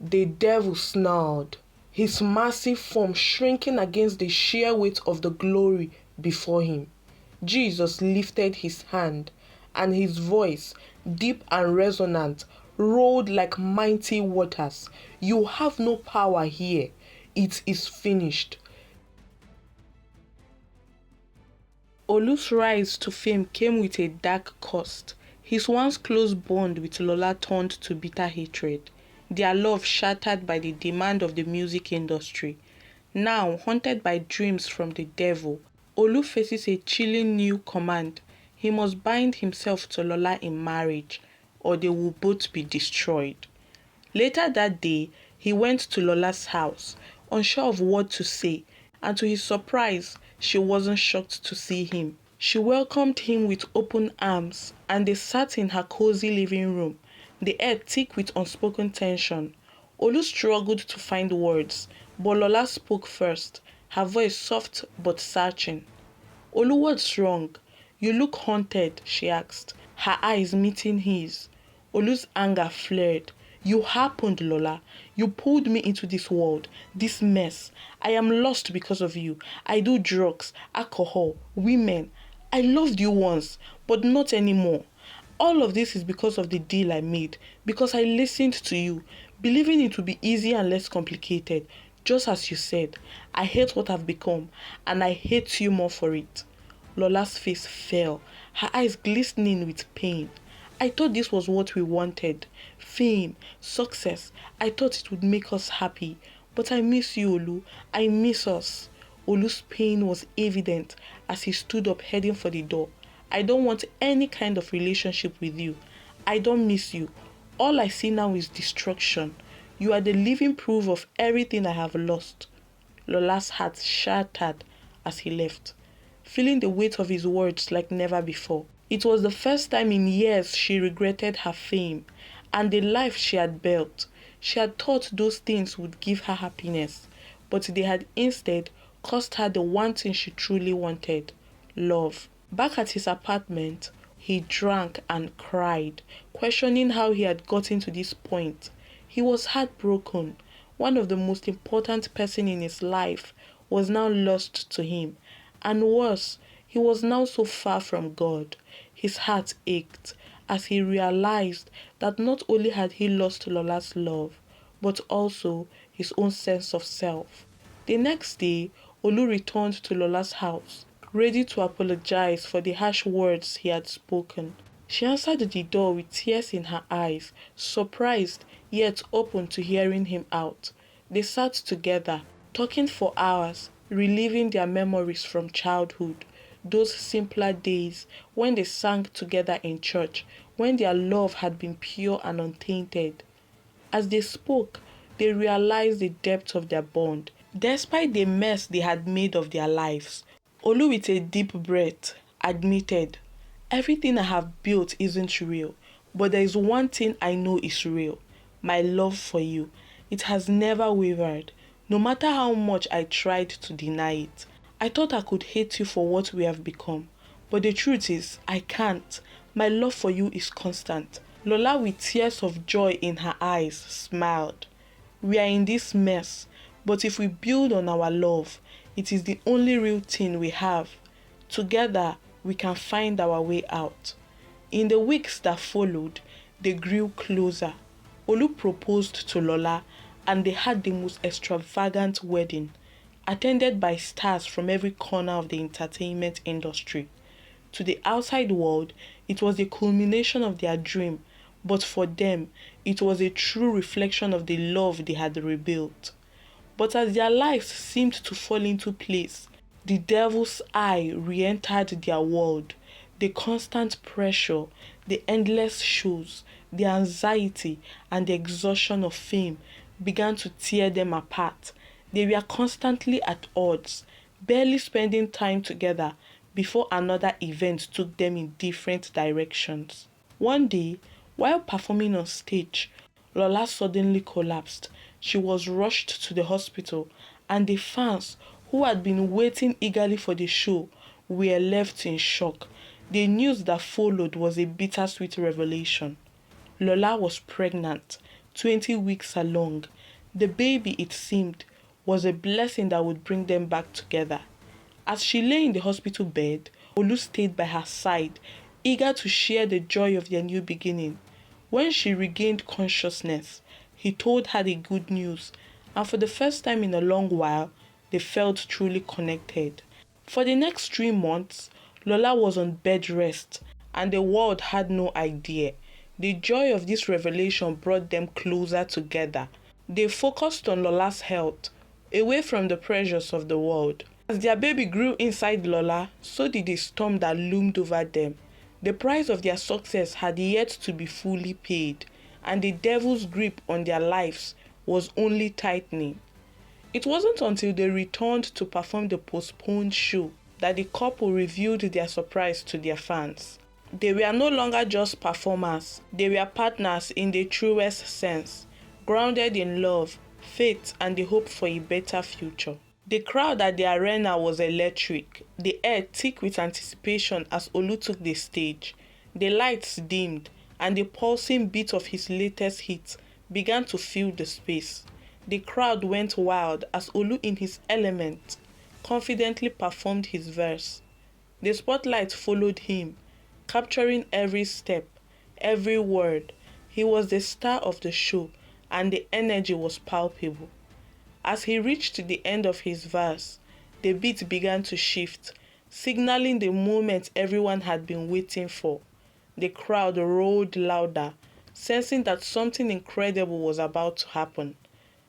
The devil snarled, his massive form shrinking against the sheer weight of the glory before him. Jesus lifted his hand, and his voice, deep and resonant, rolled like mighty waters. You have no power here. It is finished. Olu's rise to fame came with a dark cost. His once close bond with Lola turned to bitter hatred, their love shattered by the demand of the music industry. Now, haunted by dreams from the devil, Olu faces a chilling new command. He must bind himself to Lola in marriage, or they will both be destroyed. Later that day, he went to Lola's house, unsure of what to say, and to his surprise, she wasn't shocked to see him. She welcomed him with open arms, and they sat in her cozy living room, the air thick with unspoken tension. Olu struggled to find words, but Lola spoke first, her voice soft but searching. Olu, what's wrong? You look haunted, she asked, her eyes meeting his. Olu's anger flared. You happened, Lola. You pulled me into this world, this mess. I am lost because of you. I do drugs, alcohol, women. I loved you once, but not anymore. All of this is because of the deal I made, because I listened to you, believing it would be easy and less complicated. Just as you said, I hate what I've become, and I hate you more for it. Lola's face fell, her eyes glistening with pain. I thought this was what we wanted. Fame, success. I thought it would make us happy. But I miss you, Olu. I miss us. Olu's pain was evident as he stood up heading for the door. I don't want any kind of relationship with you. I don't miss you. All I see now is destruction. You are the living proof of everything I have lost. Lola's heart shattered as he left, feeling the weight of his words like never before. It was the first time in years she regretted her fame and the life she had built. She had thought those things would give her happiness, but they had instead cost her the one thing she truly wanted: love. Back at his apartment, he drank and cried, questioning how he had gotten to this point. He was heartbroken. One of the most important person in his life was now lost to him. And worse, he was now so far from God. His heart ached as he realized that not only had he lost Lola's love, but also his own sense of self. The next day, Olu returned to Lola's house, ready to apologize for the harsh words he had spoken. She answered the door with tears in her eyes, surprised yet open to hearing him out. They sat together, talking for hours, reliving their memories from childhood, those simpler days when they sang together in church, when their love had been pure and untainted. As they spoke, they realized the depth of their bond, despite the mess they had made of their lives. Olu, with a deep breath, admitted, "Everything I have built isn't real, but there is one thing I know is real: my love for you. It has never wavered, no matter how much I tried to deny it. I thought I could hate you for what we have become, but the truth is, I can't. My love for you is constant." Lola, with tears of joy in her eyes, smiled. "We are in this mess, but if we build on our love, it is the only real thing we have. Together, we can find our way out." In the weeks that followed, they grew closer. Olu proposed to Lola, and they had the most extravagant wedding, attended by stars from every corner of the entertainment industry. To the outside world, it was the culmination of their dream, but for them, it was a true reflection of the love they had rebuilt. But as their lives seemed to fall into place, the devil's eye re-entered their world. The constant pressure, the endless shows, the anxiety, and the exhaustion of fame began to tear them apart. They were constantly at odds, barely spending time together before another event took them in different directions. One day, while performing on stage, Lola suddenly collapsed. She was rushed to the hospital, and the fans, who had been waiting eagerly for the show, were left in shock. The news that followed was a bittersweet revelation. Lola was pregnant, 20 weeks along. The baby, it seemed, was a blessing that would bring them back together. As she lay in the hospital bed, Olu stayed by her side, eager to share the joy of their new beginning. When she regained consciousness, he told her the good news, and for the first time in a long while, they felt truly connected. For the next 3 months, Lola was on bed rest, and the world had no idea. The joy of this revelation brought them closer together. They focused on Lola's health, away from the pressures of the world. As their baby grew inside Lola, so did the storm that loomed over them. The price of their success had yet to be fully paid, and the devil's grip on their lives was only tightening. It wasn't until they returned to perform the postponed show that the couple revealed their surprise to their fans. They were no longer just performers, they were partners in the truest sense, grounded in love, faith, and the hope for a better future. The crowd at the arena was electric, the air thick with anticipation as Olu took the stage. The lights dimmed, and the pulsing beat of his latest hit began to fill the space. The crowd went wild as Olu, in his element, confidently performed his verse. The spotlight followed him, capturing every step, every word. He was the star of the show, and the energy was palpable. As he reached the end of his verse, the beat began to shift, signaling the moment everyone had been waiting for. The crowd roared louder, sensing that something incredible was about to happen.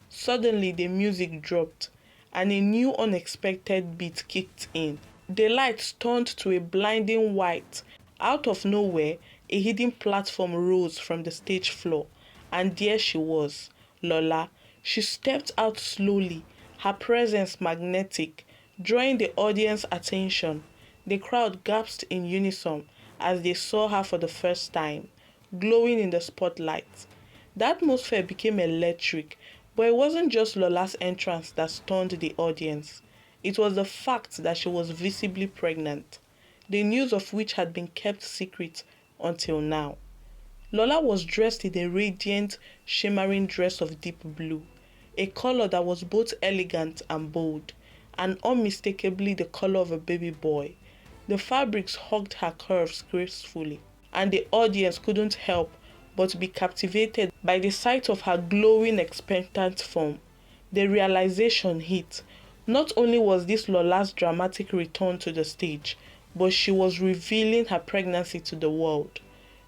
Suddenly, the music dropped, and a new unexpected beat kicked in. The lights turned to a blinding white. Out of nowhere, a hidden platform rose from the stage floor, and there she was, Lola. She stepped out slowly, her presence magnetic, drawing the audience's attention. The crowd gasped in unison as they saw her for the first time, glowing in the spotlight. The atmosphere became electric, but it wasn't just Lola's entrance that stunned the audience. It was the fact that she was visibly pregnant, the news of which had been kept secret until now. Lola was dressed in a radiant, shimmering dress of deep blue, a color that was both elegant and bold, and unmistakably the color of a baby boy. The fabrics hugged her curves gracefully, and the audience couldn't help but be captivated by the sight of her glowing, expectant form. The realization hit. Not only was this Lola's dramatic return to the stage, but she was revealing her pregnancy to the world.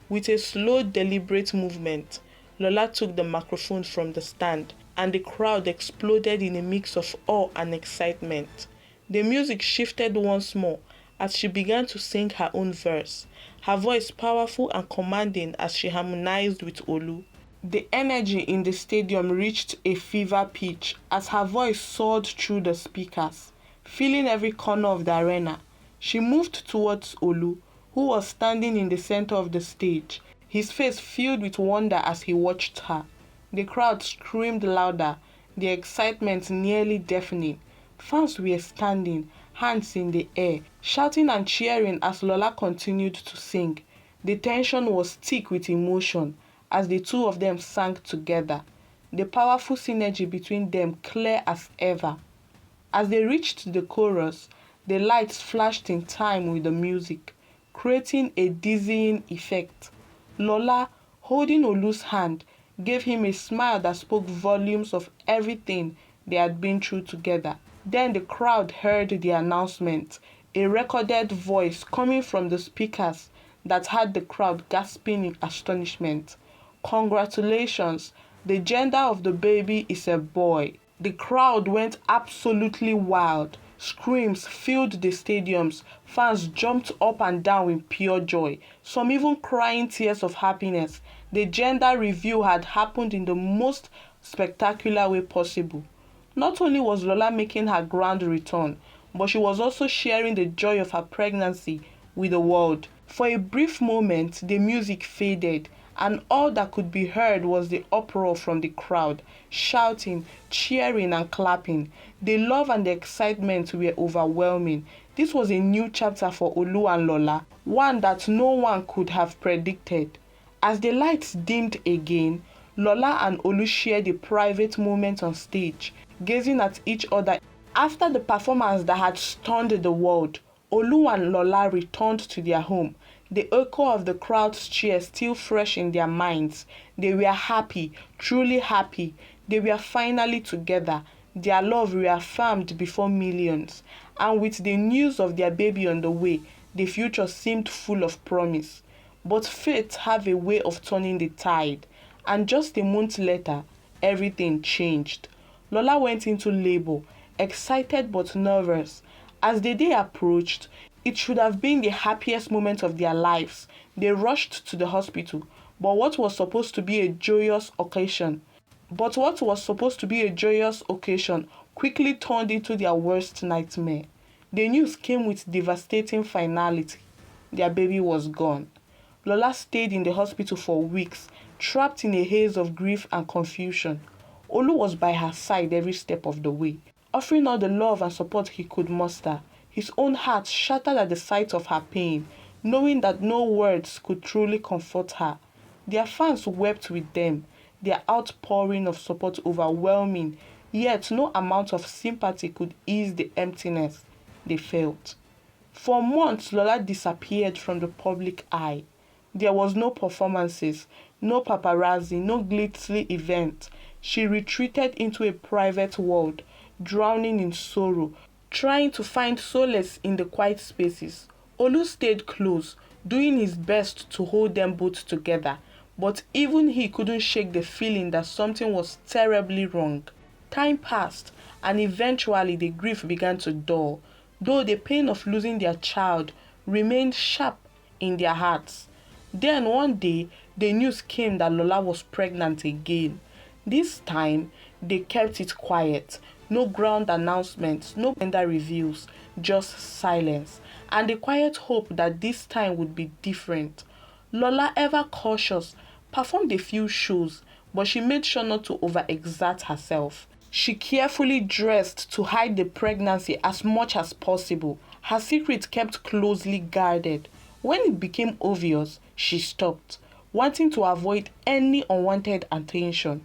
With a slow, deliberate movement, Lola took the microphone from the stand, and the crowd exploded in a mix of awe and excitement. The music shifted once more as she began to sing her own verse, her voice powerful and commanding as she harmonized with Olu. The energy in the stadium reached a fever pitch as her voice soared through the speakers, filling every corner of the arena. She moved towards Olu, who was standing in the center of the stage, his face filled with wonder as he watched her. The crowd screamed louder, the excitement nearly deafening. Fans were standing, hands in the air, shouting and cheering as Lola continued to sing. The tension was thick with emotion as the two of them sang together, the powerful synergy between them clear as ever. As they reached the chorus, the lights flashed in time with the music, creating a dizzying effect. Lola, holding Olu's hand, gave him a smile that spoke volumes of everything they had been through together. Then the crowd heard the announcement, a recorded voice coming from the speakers that had the crowd gasping in astonishment. "Congratulations, the gender of the baby is a boy." The crowd went absolutely wild. Screams filled the stadiums. Fans jumped up and down in pure joy, some even crying tears of happiness. The gender reveal had happened in the most spectacular way possible. Not only was Lola making her grand return, but she was also sharing the joy of her pregnancy with the world. For a brief moment, the music faded, and all that could be heard was the uproar from the crowd, shouting, cheering, and clapping. The love and the excitement were overwhelming. This was a new chapter for Olu and Lola, one that no one could have predicted. As the lights dimmed again, Lola and Olu shared a private moment on stage, gazing at each other. After the performance that had stunned the world, Olu and Lola returned to their home, the echo of the crowd's cheers still fresh in their minds. They were happy, truly happy. They were finally together, their love reaffirmed before millions. And with the news of their baby on the way, the future seemed full of promise. But fate have a way of turning the tide, and just a month later, everything changed. Lola went into labor, excited but nervous. As the day approached, it should have been the happiest moment of their lives. They rushed to the hospital, but what was supposed to be a joyous occasion quickly turned into their worst nightmare. The news came with devastating finality. Their baby was gone. Lola stayed in the hospital for weeks, trapped in a haze of grief and confusion. Olu was by her side every step of the way, offering all the love and support he could muster. His own heart shattered at the sight of her pain, knowing that no words could truly comfort her. Their fans wept with them, their outpouring of support overwhelming, yet no amount of sympathy could ease the emptiness they felt. For months, Lola disappeared from the public eye. There was no performances, no paparazzi, no glitzy event. She retreated into a private world, drowning in sorrow, trying to find solace in the quiet spaces. Olu stayed close, doing his best to hold them both together, but even he couldn't shake the feeling that something was terribly wrong. Time passed, and eventually the grief began to dull, though the pain of losing their child remained sharp in their hearts. Then one day, the news came that Lola was pregnant again. This time, they kept it quiet. No ground announcements, no gender reveals, just silence, and the quiet hope that this time would be different. Lola, ever cautious, performed a few shows, but she made sure not to overexert herself. She carefully dressed to hide the pregnancy as much as possible, her secret kept closely guarded. When it became obvious, she stopped, wanting to avoid any unwanted attention.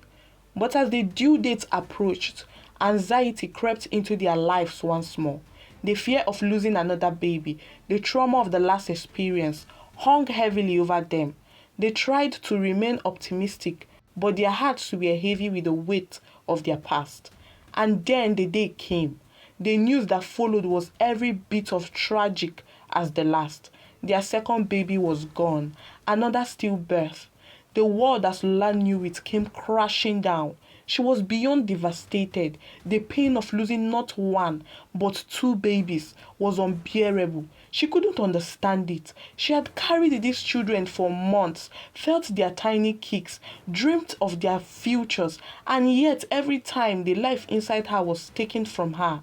But as the due date approached, anxiety crept into their lives once more. The fear of losing another baby, the trauma of the last experience, hung heavily over them. They tried to remain optimistic, but their hearts were heavy with the weight of their past. And then the day came. The news that followed was every bit as tragic as the last. Their second baby was gone, another stillbirth. The world as Lola knew it came crashing down. She was beyond devastated. The pain of losing not one, but two babies was unbearable. She couldn't understand it. She had carried these children for months, felt their tiny kicks, dreamt of their futures, and yet every time the life inside her was taken from her.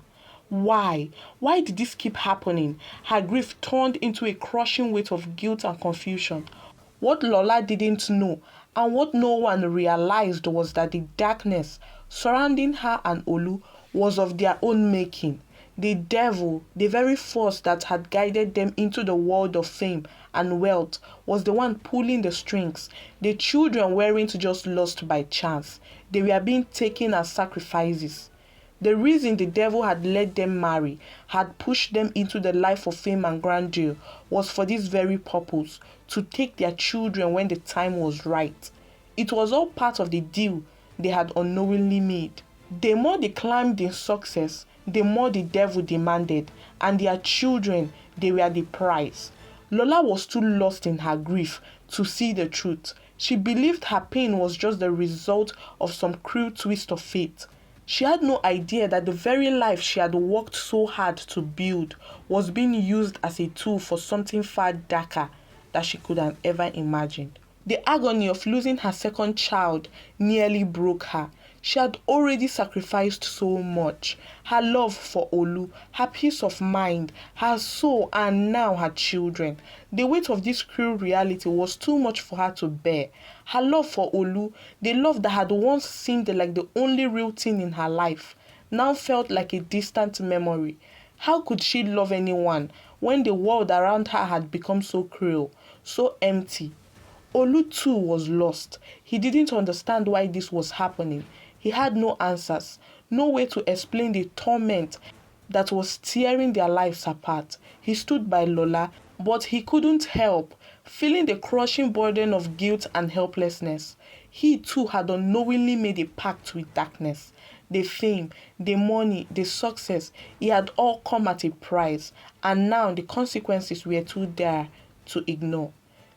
Why? Why did this keep happening? Her grief turned into a crushing weight of guilt and confusion. What Lola didn't know and what no one realized was that the darkness surrounding her and Olu was of their own making. The devil, the very force that had guided them into the world of fame and wealth, was the one pulling the strings. The children weren't just lost by chance. They were being taken as sacrifices. The reason the devil had let them marry, had pushed them into the life of fame and grandeur, was for this very purpose, to take their children when the time was right. It was all part of the deal they had unknowingly made. The more they climbed in success, the more the devil demanded, and their children, they were the prize. Lola was too lost in her grief to see the truth. She believed her pain was just the result of some cruel twist of fate. She had no idea that the very life she had worked so hard to build was being used as a tool for something far darker that she could have ever imagined. The agony of losing her second child nearly broke her. She had already sacrificed so much. Her love for Olu, her peace of mind, her soul, and now her children. The weight of this cruel reality was too much for her to bear. Her love for Olu, the love that had once seemed like the only real thing in her life, now felt like a distant memory. How could she love anyone when the world around her had become so cruel, so empty? Olu too was lost. He didn't understand why this was happening. He had no answers, no way to explain the torment that was tearing their lives apart. He stood by Lola, but he couldn't help feeling the crushing burden of guilt and helplessness. He too had unknowingly made a pact with darkness. The fame, the money, the success, it had all come at a price, and now the consequences were too dire to ignore.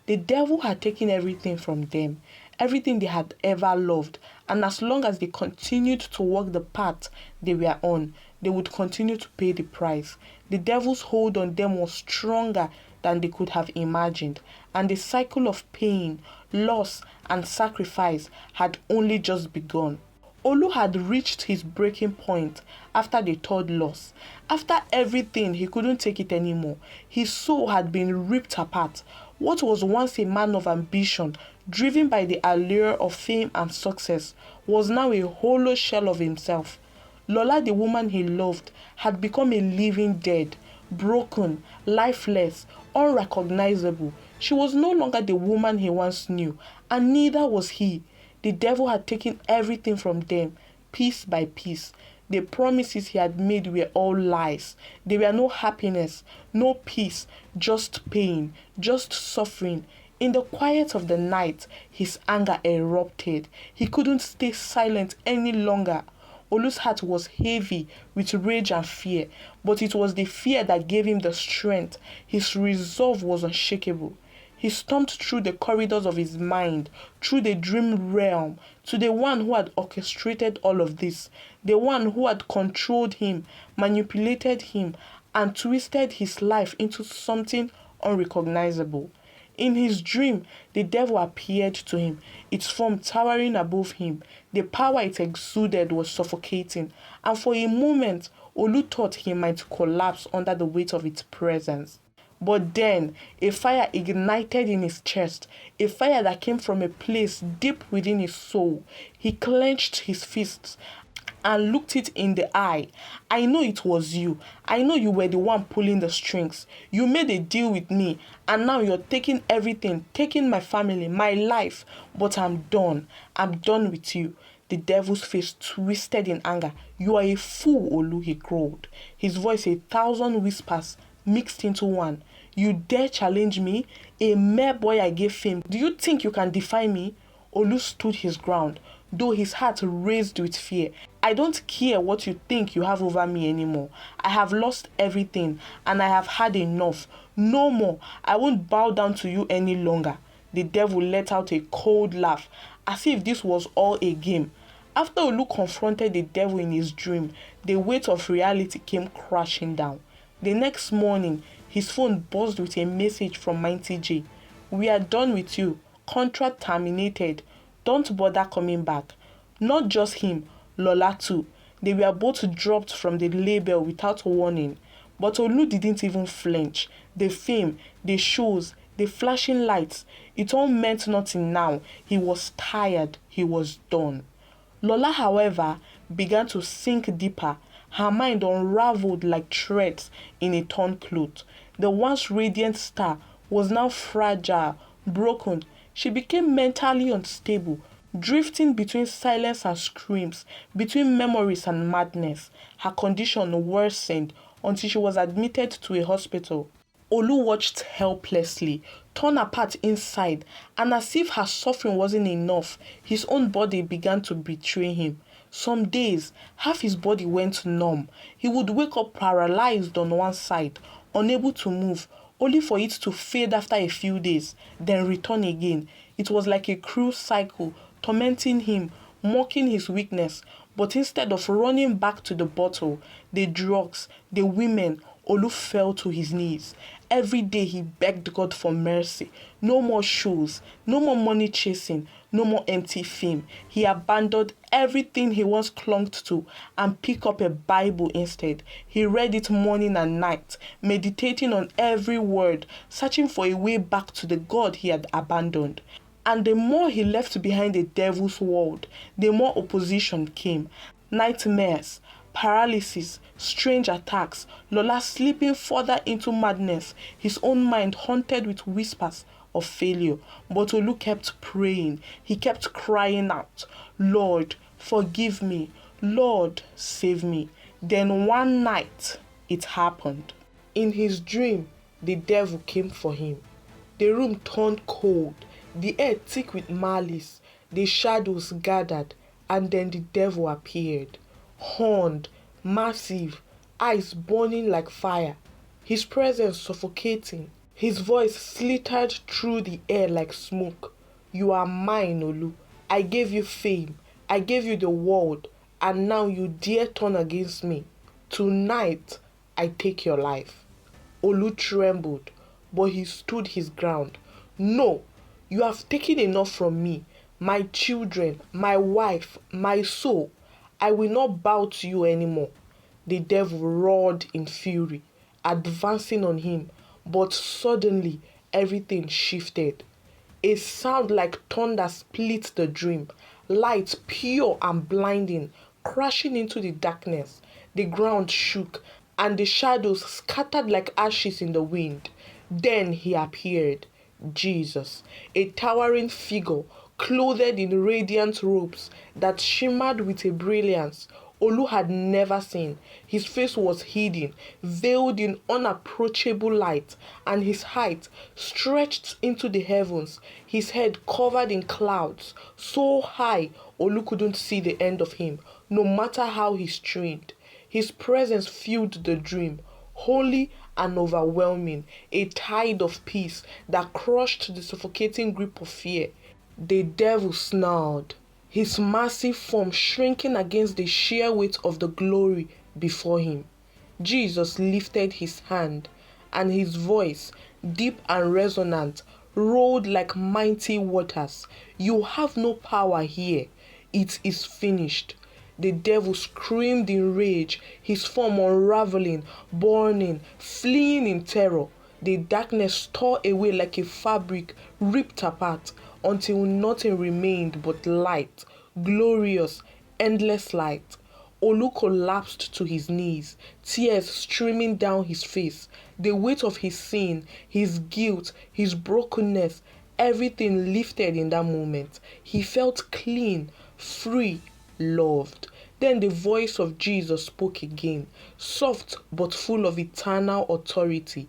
The devil had taken everything from them, everything they had ever loved, and as long as they continued to walk the path they were on, they would continue to pay the price. The devil's hold on them was stronger than they could have imagined, and the cycle of pain, loss, and sacrifice had only just begun. Olu had reached his breaking point after the third loss. After everything, he couldn't take it anymore. His soul had been ripped apart. What was once a man of ambition, driven by the allure of fame and success, was now a hollow shell of himself. Lola, the woman he loved, had become a living dead, broken, lifeless, unrecognizable. She was no longer the woman he once knew, and neither was he. The devil had taken everything from them, piece by piece. The promises he had made were all lies. There were no happiness, no peace, just pain, just suffering. In the quiet of the night, his anger erupted. He couldn't stay silent any longer. Olu's heart was heavy with rage and fear, but it was the fear that gave him the strength. His resolve was unshakable. He stomped through the corridors of his mind, through the dream realm, to the one who had orchestrated all of this, the one who had controlled him, manipulated him, and twisted his life into something unrecognizable. In his dream, the devil appeared to him, its form towering above him. The power it exuded was suffocating, and for a moment, Olu thought he might collapse under the weight of its presence. But then, a fire ignited in his chest, a fire that came from a place deep within his soul. He clenched his fists and looked it in the eye. I know it was you. I know you were the one pulling the strings. You made a deal with me, and now you're taking everything, taking my family, my life. But I'm done. I'm done with you. The devil's face twisted in anger. You are a fool, Olu, he growled. His voice 1,000 whispers mixed into one. You dare challenge me? A mere boy I gave fame. Do you think you can defy me? Olu stood his ground, though his heart raced with fear. I don't care what you think you have over me anymore. I have lost everything, and I have had enough. No more. I won't bow down to you any longer. The devil let out a cold laugh, as if this was all a game. After Olu confronted the devil in his dream, the weight of reality came crashing down. The next morning, his phone buzzed with a message from Mighty J. We are done with you. Contract terminated. Don't bother coming back. Not just him, Lola too. They were both dropped from the label without warning. But Olu didn't even flinch. The fame, the shows, the flashing lights, it all meant nothing now. He was tired. He was done. Lola, however, began to sink deeper. Her mind unraveled like threads in a torn cloth. The once radiant star was now fragile, broken. She became mentally unstable, drifting between silence and screams, between memories and madness. Her condition worsened until she was admitted to a hospital. Olu watched helplessly, torn apart inside, and as if her suffering wasn't enough, his own body began to betray him. Some days, half his body went numb. He would wake up paralyzed on one side, unable to move, only for it to fade after a few days, then return again. It was like a cruel cycle, tormenting him, mocking his weakness. But instead of running back to the bottle, the drugs, the women, Olu fell to his knees. Every day he begged God for mercy. No more shows, no more money chasing, no more empty fame. He abandoned everything he once clung to and picked up a Bible instead. He read it morning and night, meditating on every word, searching for a way back to the God he had abandoned. And the more he left behind the devil's world, the more opposition came. Nightmares, paralysis, strange attacks, Lola slipping further into madness, his own mind haunted with whispers of failure. But Olu kept praying. He kept crying out, Lord, forgive me. Lord, save me. Then one night, it happened. In his dream, the devil came for him. The room turned cold, the air thick with malice, the shadows gathered, and then the devil appeared, horned, massive, eyes burning like fire, his presence suffocating. His voice slittered through the air like smoke. You are mine, Olu. I gave you fame. I gave you the world, and now you dare turn against me. Tonight, I take your life. Olu trembled, but he stood his ground. No, you have taken enough from me, my children, my wife, my soul. I will not bow to you anymore. The devil roared in fury, advancing on him, but suddenly everything shifted. A sound like thunder split the dream, light pure and blinding, crashing into the darkness. The ground shook, and the shadows scattered like ashes in the wind. Then he appeared, Jesus, a towering figure, clothed in radiant robes that shimmered with a brilliance Olu had never seen. His face was hidden, veiled in unapproachable light, and his height stretched into the heavens, his head covered in clouds, so high Olu couldn't see the end of him, no matter how he strained. His presence filled the dream, holy and overwhelming, a tide of peace that crushed the suffocating grip of fear. The devil snarled, his massive form shrinking against the sheer weight of the glory before him. Jesus lifted his hand, and his voice, deep and resonant, rolled like mighty waters. You have no power here. It is finished. The devil screamed in rage, his form unraveling, burning, fleeing in terror. The darkness tore away like a fabric ripped apart until nothing remained but light, glorious, endless light. Olu collapsed to his knees, tears streaming down his face. The weight of his sin, his guilt, his brokenness, everything lifted in that moment. He felt clean, free, loved. Then the voice of Jesus spoke again, soft but full of eternal authority.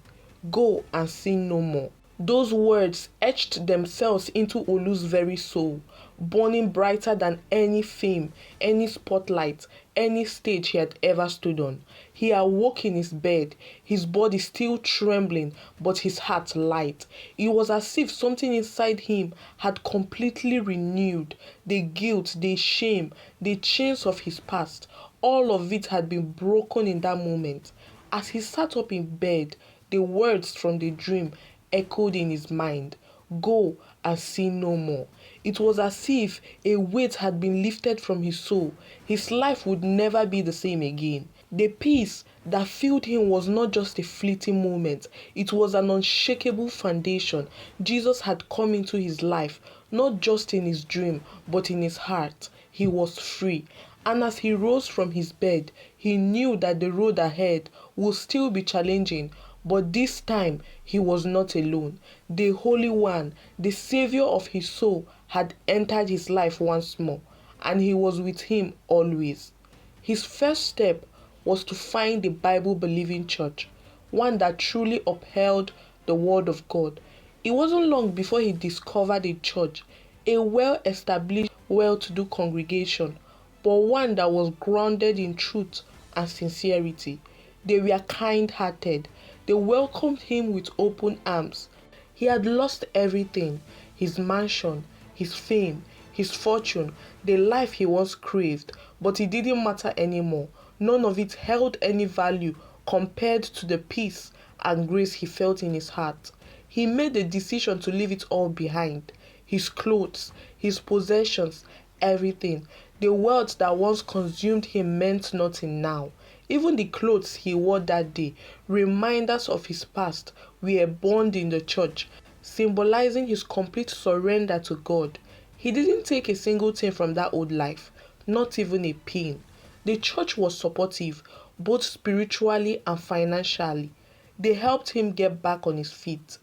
Go and sin no more. Those words etched themselves into Olu's very soul, burning brighter than any fame, any spotlight, any stage he had ever stood on. He awoke in his bed, his body still trembling, but his heart light. It was as if something inside him had completely renewed. The guilt, the shame, the chains of his past, all of it had been broken in that moment. As he sat up in bed, the words from the dream echoed in his mind. Go and sin no more. It was as if a weight had been lifted from his soul. His life would never be the same again. The peace that filled him was not just a fleeting moment. It was an unshakable foundation. Jesus had come into his life, not just in his dream, but in his heart. He was free. And as he rose from his bed, he knew that the road ahead would still be challenging, but this time he was not alone. The Holy One, the Savior of his soul, had entered his life once more, and he was with him always. His first step was to find a Bible-believing church, one that truly upheld the Word of God. It wasn't long before he discovered a church, a well-established, well-to-do congregation, but one that was grounded in truth and sincerity. They were kind-hearted. They welcomed him with open arms. He had lost everything, his mansion, his fame, his fortune, the life he once craved, but it didn't matter anymore. None of it held any value compared to the peace and grace he felt in his heart. He made the decision to leave it all behind. His clothes, his possessions, everything. The wealth that once consumed him meant nothing now. Even the clothes he wore that day, reminders of his past, were burned in the church, symbolizing his complete surrender to God. He didn't take a single thing from that old life, not even a pin. The church was supportive, both spiritually and financially. They helped him get back on his feet.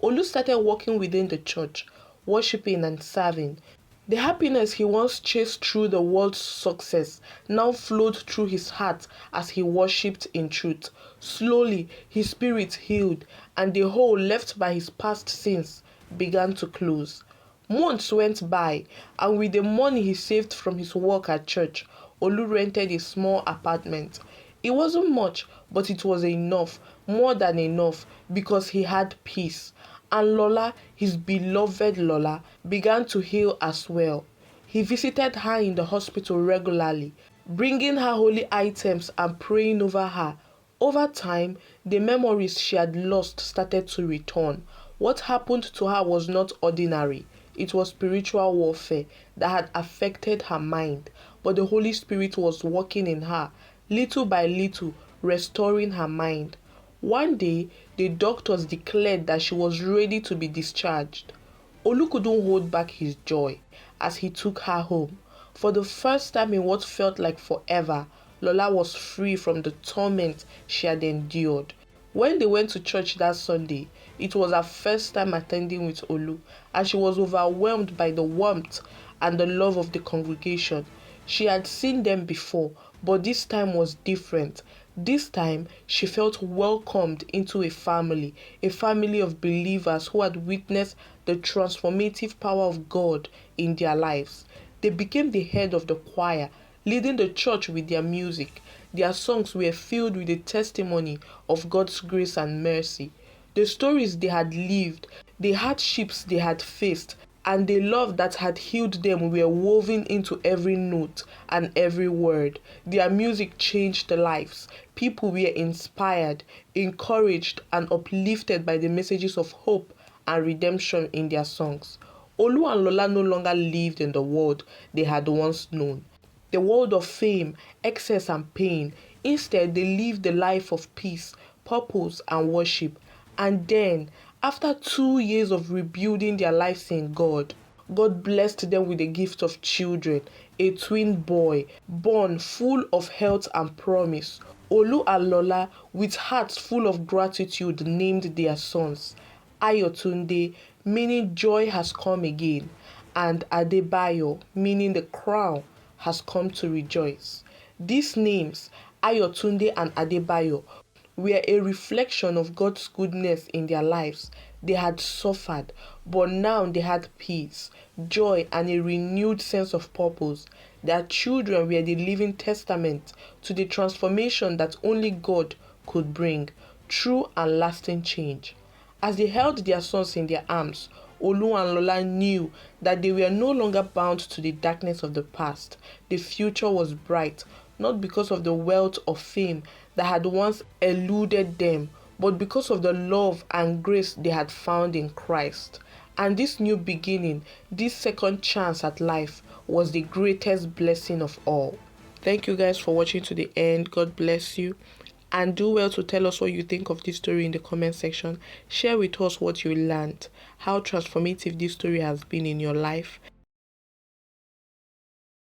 Olu started working within the church, worshipping and serving. The happiness he once chased through the world's success now flowed through his heart as he worshipped in truth. Slowly, his spirit healed, and the hole left by his past sins began to close. Months went by, and with the money he saved from his work at church, Olu rented a small apartment. It wasn't much, but it was enough, more than enough, because he had peace. And Lola, his beloved Lola, began to heal as well. He visited her in the hospital regularly, bringing her holy items and praying over her. Over time, the memories she had lost started to return. What happened to her was not ordinary. It was spiritual warfare that had affected her mind, but the Holy Spirit was working in her, little by little, restoring her mind. One day, the doctors declared that she was ready to be discharged. Olu couldn't hold back his joy as he took her home. For the first time in what felt like forever, Lola was free from the torment she had endured. When they went to church that Sunday, it was her first time attending with Olu, and she was overwhelmed by the warmth and the love of the congregation. She had seen them before, but this time was different. This time, she felt welcomed into a family of believers who had witnessed the transformative power of God in their lives. They became the head of the choir, leading the church with their music. Their songs were filled with the testimony of God's grace and mercy. The stories they had lived, the hardships they had faced, and the love that had healed them were woven into every note and every word. Their music changed lives. People were inspired, encouraged, and uplifted by the messages of hope and redemption in their songs. Olu and Lola no longer lived in the world they had once known, the world of fame, excess, and pain. Instead, they lived the life of peace, purpose, and worship. And then, after 2 years of rebuilding their lives in God, God blessed them with the gift of children, a twin boy, born full of health and promise. Olu and Lola, with hearts full of gratitude, named their sons Ayotunde, meaning joy has come again, and Adebayo, meaning the crown has come to rejoice. These names, Ayotunde and Adebayo, were a reflection of God's goodness in their lives. They had suffered, but now they had peace, joy, and a renewed sense of purpose. Their children were the living testament to the transformation that only God could bring, true and lasting change. As they held their sons in their arms, Olu and Lola knew that they were no longer bound to the darkness of the past. The future was bright, not because of the wealth or fame that had once eluded them, but because of the love and grace they had found in Christ. And this new beginning, this second chance at life, was the greatest blessing of all. Thank you guys for watching to the end. God bless you. And do well to tell us what you think of this story in the comment section. Share with us what you learned, how transformative this story has been in your life.